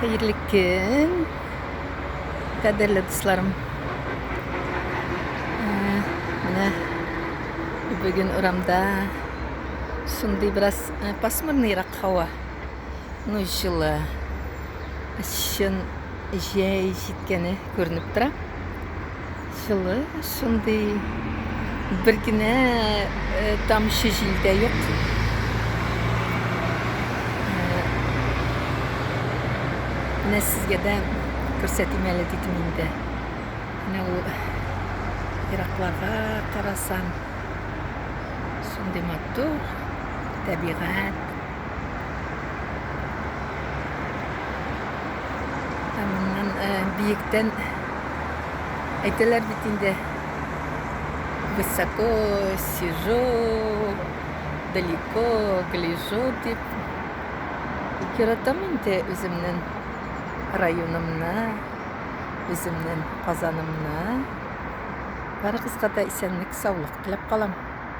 Hayırlı gün, kaderli dostlarım. Mana bugün oramda şunday biraz pasmurnıyrak hava. Ну жылы шын жай жеткені көрініп тұра. Жылы шындай бір гіне тамшы жел де жоқ. Мына сізге де көрсетейін әлі дейтім енді. Мына ол Ирақларға қарасам шындай матур табиғат. Тамынан биіктен айтылар бит инде высоко сижу, далеко гляжу деп. Яратам инде өзімнің районымна, өзімнің Қазанымна. Барығызға да исәнлік, саулық тілеп қалам.